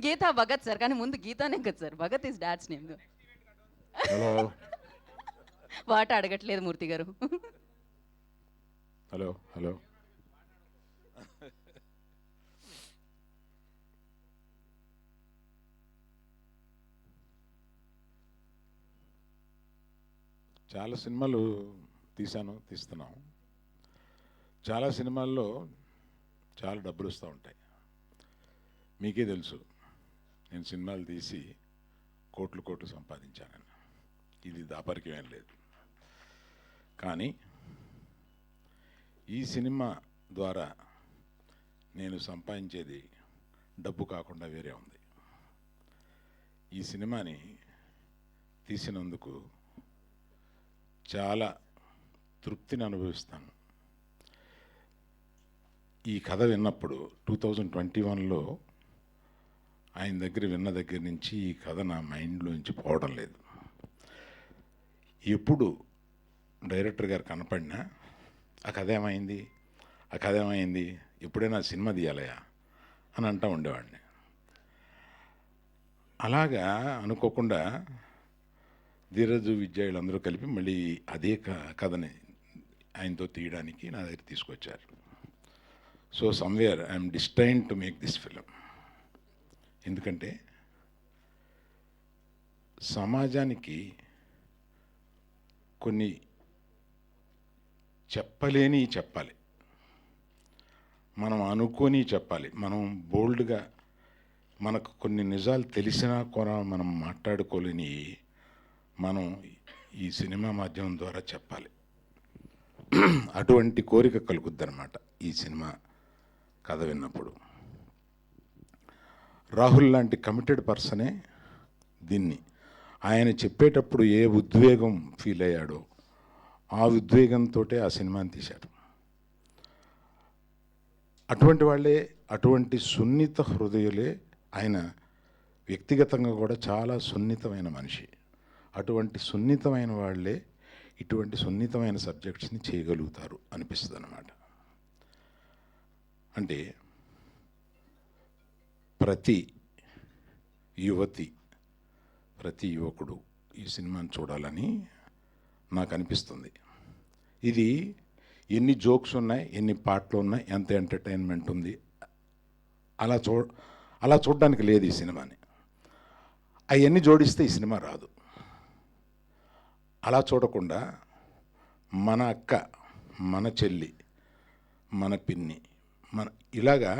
Gita Bhagat sir, కానీ ముందు గీతానే కదా sir, Bhagat is dad's name. Hello వాట అడగట్లేదు మూర్తి గారు. హలో హలో చాలా సినిమాలు తీస్తున్నాం. చాలా సినిమాల్లో చాలా డబ్బులు వస్తూ ఉంటాయి. మీకే తెలుసు, నేను సినిమాలు తీసి కోట్లు సంపాదించానని. ఇది దాపరికమేం లేదు. కానీ ఈ సినిమా ద్వారా నేను సంపాదించేది డబ్బు కాకుండా వేరే ఉంది. ఈ సినిమాని తీసినందుకు చాలా తృప్తిని అనుభవిస్తాను. ఈ కథ విన్నప్పుడు 2021లో ఆయన దగ్గర విన్న దగ్గర నుంచి ఈ కథ నా మైండ్లోంచి పోవడం లేదు. ఎప్పుడు డైరెక్టర్ గారు కనపడినా ఆ కథ ఏమైంది, ఎప్పుడైనా సినిమా తీయాలయా అని అంటూ ఉండేవాడిని. అలాగా అనుకోకుండా ధీరజు విద్య వీళ్ళందరూ కలిపి మళ్ళీ అదే కథని ఆయనతో తీయడానికి నా దగ్గర తీసుకొచ్చారు. So somewhere I'm destined to make this film. ఎందుకంటే సమాజానికి కొన్ని చెప్పాలి, మనం అనుకొని చెప్పాలి. మనం బోల్డ్గా మనకు కొన్ని నిజాలు తెలిసినా కూడా మనం మాట్లాడుకోలేని మనం ఈ సినిమా మాధ్యమం ద్వారా చెప్పాలి. అటువంటి కోరిక కలుగుద్దన్నమాట ఈ సినిమా కథ విన్నప్పుడు. రాహుల్ లాంటి కమిటెడ్ పర్సనే దీన్ని ఆయన చెప్పేటప్పుడు ఏ ఉద్వేగం ఫీల్ అయ్యాడో ఆ ఉద్వేగంతో ఆ సినిమాని తీశారు. అటువంటి వాళ్ళే, అటువంటి సున్నిత హృదయులే ఆయన. వ్యక్తిగతంగా కూడా చాలా సున్నితమైన మనిషి. అటువంటి సున్నితమైన వాళ్ళే ఇటువంటి సున్నితమైన సబ్జెక్ట్స్ని చేయగలుగుతారు అనిపిస్తుంది అన్నమాట. అంటే ప్రతి యువకుడు ఈ సినిమాని చూడాలని నాకు అనిపిస్తుంది. ఇది ఎన్ని జోక్స్ ఉన్నాయి, ఎన్ని పాటలు ఉన్నాయి, ఎంత ఎంటర్టైన్మెంట్ ఉంది, అలా చూడడానికి లేదు ఈ సినిమాని. అవన్నీ జోడిస్తే ఈ సినిమా రాదు. అలా చూడకుండా మన అక్క, మన చెల్లి, మన పిన్ని, ఇలాగా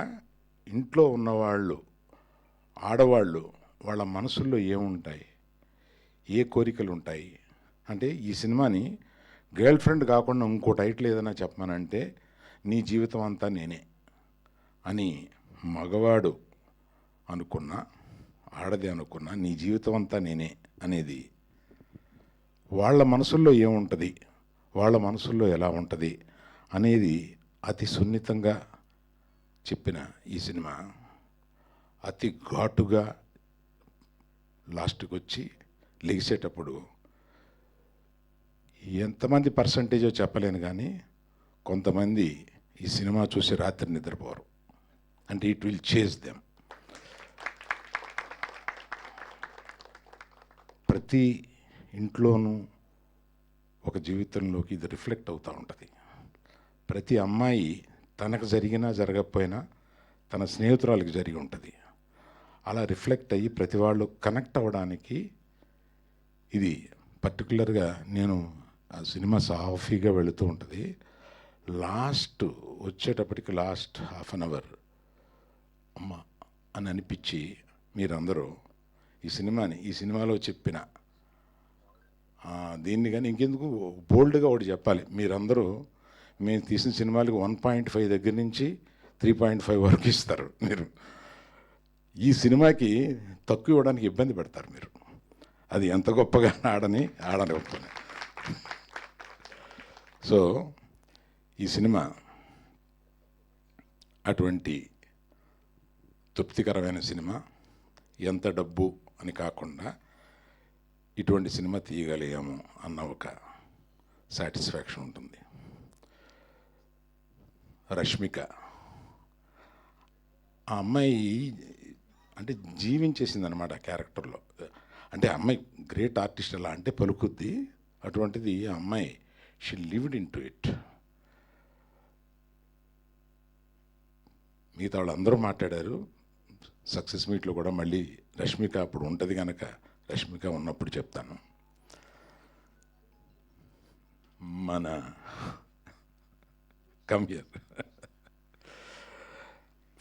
ఇంట్లో ఉన్నవాళ్ళు, ఆడవాళ్ళు, వాళ్ళ మనసుల్లో ఏముంటాయి, ఏ కోరికలు ఉంటాయి అంటే ఈ సినిమాని గర్ల్ ఫ్రెండ్ కాకుండా ఇంకో టైటిల్ ఏదైనా చెప్పమనంటే నీ జీవితం అంతా నేనే అని మగవాడు అనుకున్నా, ఆడది అనుకున్నా, నీ జీవితం అంతా నేనే అనేది వాళ్ళ మనసుల్లో ఏముంటుంది, వాళ్ళ మనసుల్లో ఎలా ఉంటుంది అనేది అతి సున్నితంగా చెప్పిన ఈ సినిమా అతి ఘాటుగా లాస్ట్కి వచ్చి లెగిసేటప్పుడు ఎంతమంది పర్సంటేజో చెప్పలేను, కానీ కొంతమంది ఈ సినిమా చూసి రాత్రి నిద్రపోరు. అంటే ఇట్ విల్ చేజ్ దెమ్. ప్రతి ఇంట్లోనూ ఒక జీవితంలోకి ఇది రిఫ్లెక్ట్ అవుతూ ఉంటుంది. ప్రతి అమ్మాయి తనకు జరిగినా జరగకపోయినా తన స్నేహితురాలకి జరిగి ఉంటుంది. అలా రిఫ్లెక్ట్ అయ్యి ప్రతి వాళ్ళు కనెక్ట్ అవ్వడానికి ఇది పర్టికులర్గా. నేను ఆ సినిమా సాఫీగా వెళుతూ ఉంటుంది. వచ్చేటప్పటికి లాస్ట్ హాఫ్ అన్ అవర్ అమ్మ అని అనిపించి మీరందరూ ఈ సినిమాలో చెప్పిన దీన్ని కానీ ఇంకెందుకు బోల్డ్గా ఒకటి చెప్పాలి. మీరందరూ మేము తీసిన సినిమాలకు 1.5 దగ్గర నుంచి 3.5 వరకు ఇస్తారు. మీరు ఈ సినిమాకి తక్కువ ఇవ్వడానికి ఇబ్బంది పెడతారు మీరు. అది ఎంత గొప్పగా ఆడనివ్వకపోయినా. సో ఈ సినిమా అటువంటి తృప్తికరమైన సినిమా. ఎంత డబ్బు అని కాకుండా ఇటువంటి సినిమా తీయగలిగాము అన్న ఒక సాటిస్ఫాక్షన్ ఉంటుంది. రష్మిక ఆ అమ్మాయి అంటే జీవించేసింది అనమాట ఆ క్యారెక్టర్లో. అంటే ఆ అమ్మాయి గ్రేట్ ఆర్టిస్ట్ ఎలా అంటే పలుకుద్ది, అటువంటిది ఆ అమ్మాయి she lived in to it. మిగతా వాళ్ళందరూ మాట్లాడారు. సక్సెస్ మీట్లో కూడా మళ్ళీ రష్మిక అప్పుడు ఉంటుంది కనుక రష్మిక ఉన్నప్పుడు చెప్తాను. మన కమ్యర్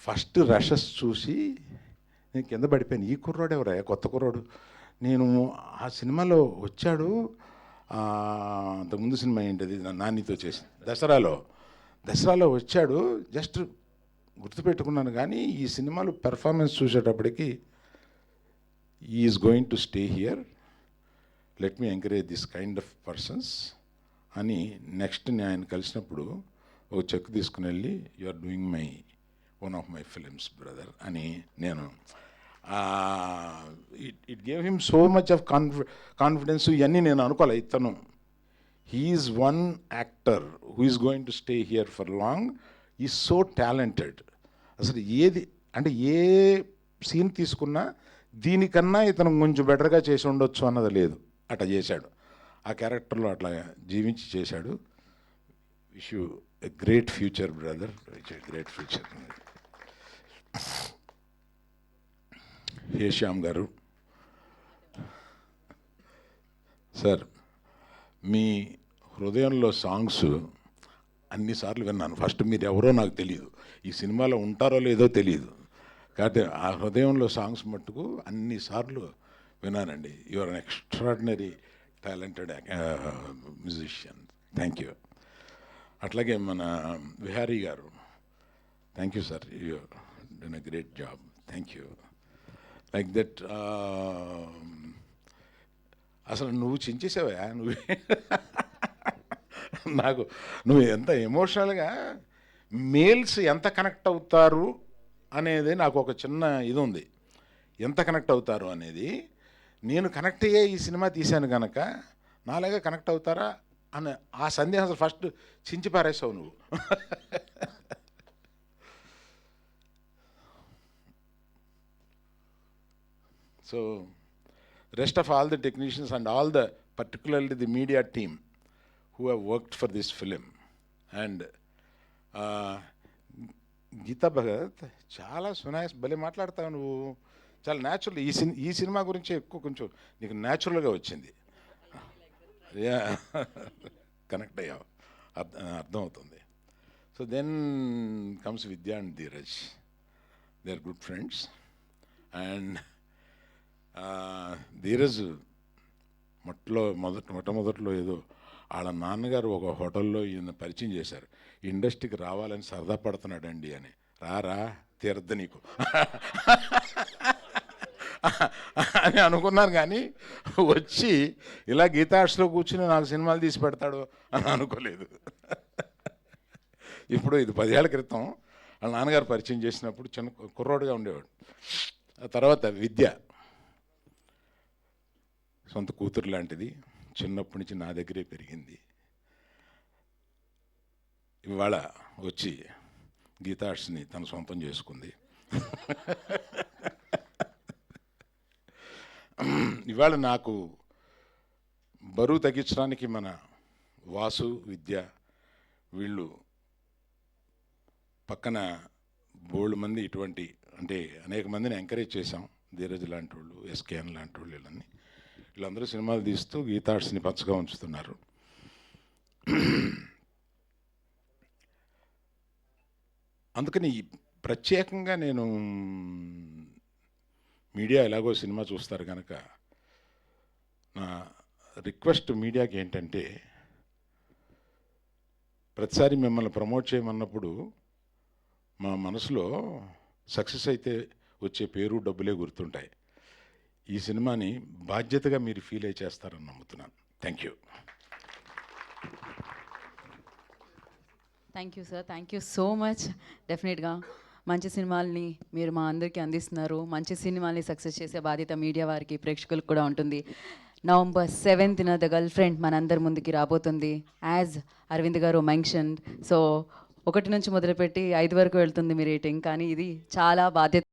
ఫస్ట్ రషెస్ చూసి నేను కింద పడిపోయాను. ఈ కుర్రాడు ఎవరా, కొత్త కుర్రాడు. నేను ఆ సినిమాలో వచ్చాడు. అంతకుముందు సినిమా ఏంటది, నానితో చేసి దసరాలో వచ్చాడు. జస్ట్ గుర్తుపెట్టుకున్నాను. కానీ ఈ సినిమాలో పెర్ఫార్మెన్స్ చూసేటప్పటికి is going to stay here, let me encourage this kind of persons అని నెక్స్ట్ నేను ఆయన కలిసినప్పుడు ఒక చెక్ తీసుకుని వెళ్ళి you are doing my one of my films brother అని నేను it gave him so much of confidence. ఇవన్నీ నేను అనుకోలే. ఇతను he is one actor who is going to stay here for long, is so talented. అసలు ఏది అంటే ఏ సీన్ తీసుకున్నా దీనికన్నా ఇతను కొంచెం బెటర్గా చేసి ఉండొచ్చు అన్నది లేదు, అట్లా చేశాడు. ఆ క్యారెక్టర్లో అట్లా జీవించి చేశాడు. Wish you a great future brother, great future. Hey Shyam గారు, సార్ మీ హృదయంలో సాంగ్స్ అన్నిసార్లు విన్నాను. ఫస్ట్ మీరు ఎవరో నాకు తెలియదు, ఈ సినిమాలో ఉంటారో లేదో తెలియదు, కాబట్టి ఆ హృదయంలో సాంగ్స్ మట్టుకు అన్నిసార్లు విన్నానండి. You are an extraordinary talented musician. Thank you. అట్లాగే మన Vihari garu, thank you sir, you done a great job. Thank you. Like that అసలు నువ్వు చించేసావా నువ్వే నాకు నువ్వు ఎంత ఎమోషనల్గా మేల్స్ ఎంత కనెక్ట్ అవుతారు అనేది నాకు ఒక చిన్న ఇది ఉంది. ఎంత కనెక్ట్ అవుతారు అనేది నేను కనెక్ట్ అయ్యే ఈ సినిమా తీశాను కనుక నాలాగా కనెక్ట్ అవుతారా అని ఆ సందేహం అసలు ఫస్ట్ చించి పారేసావు నువ్వు. So rest of all the technicians and all the particularly the media team who have worked for this film, and Geetha Bhagat చాలా సునాయస్ భలే మాట్లాడతావు నువ్వు, చాలా న్యాచురల్. ఈ సినిమా గురించి ఎక్కువ కొంచెం నీకు న్యాచురల్గా వచ్చింది. కనెక్ట్ అయ్యావు, అర్థమవుతుంది. So then comes Vidya and Dheeraj, they are good friends. And Dheeraj మొట్టమొదట్లో ఏదో వాళ్ళ నాన్నగారు ఒక హోటల్లో ఈయన పరిచయం చేశారు. ఇండస్ట్రీకి రావాలని సరదా పడుతున్నాడండి అని. రారా తీరద్దు నీకు అని అనుకున్నాను, కానీ వచ్చి ఇలా గీతార్ట్స్లో కూర్చుని నాకు సినిమాలు తీసి పెడతాడు అని అనుకోలేదు. ఇప్పుడు ఇది 10 ఏళ్ల క్రితం వాళ్ళ నాన్నగారు పరిచయం చేసినప్పుడు చిన్న కుర్రోడుగా ఉండేవాడు. ఆ తర్వాత విద్య సొంత కూతురు లాంటిది, చిన్నప్పటి నుంచి నా దగ్గరే పెరిగింది. ఇవాళ వచ్చి గీతార్ట్స్ని తన సొంతం చేసుకుంది. ఇవాళ నాకు బరువు తగ్గించడానికి మన వాసు, విద్య వీళ్ళు పక్కన బోల్డ్ మంది ఇటువంటి అంటే అనేక మందిని ఎంకరేజ్ చేశాం. ధీరజ్ లాంటి వాళ్ళు, ఎస్కేఎన్ లాంటి వాళ్ళు, వీళ్ళందరూ సినిమాలు తీస్తూ గీతార్ట్స్ని పచ్చగా ఉంచుతున్నారు. అందుకని ప్రత్యేకంగా నేను మీడియా ఎలాగో సినిమా చూస్తారు కనుక నా రిక్వెస్ట్ మీడియాకి ఏంటంటే, ప్రతిసారి మిమ్మల్ని ప్రమోట్ చేయమన్నప్పుడు మా మనసులో సక్సెస్ అయితే వచ్చే పేరు డబ్బులే గుర్తుంటాయి. ఈ సినిమాని బాధ్యతగా మీరు ఫీల్ అయి చేస్తారని నమ్ముతున్నాను. Thank you. Thank you sir, thank you so much. డెఫినెట్గా మంచి సినిమాల్ని మీరు మా అందరికీ అందిస్తున్నారు. మంచి సినిమాల్ని సక్సెస్ చేసే బాధ్యత మీడియా వారికి, ప్రేక్షకులకు కూడా ఉంటుంది. November 7th the girl friend మనందరి ముందుకి రాబోతుంది, యాజ్ అరవింద్ గారు మెన్షన్. సో 1 నుంచి మొదలుపెట్టి 5 వరకు వెళ్తుంది మీ రేటింగ్. కానీ ఇది చాలా బాధ్యత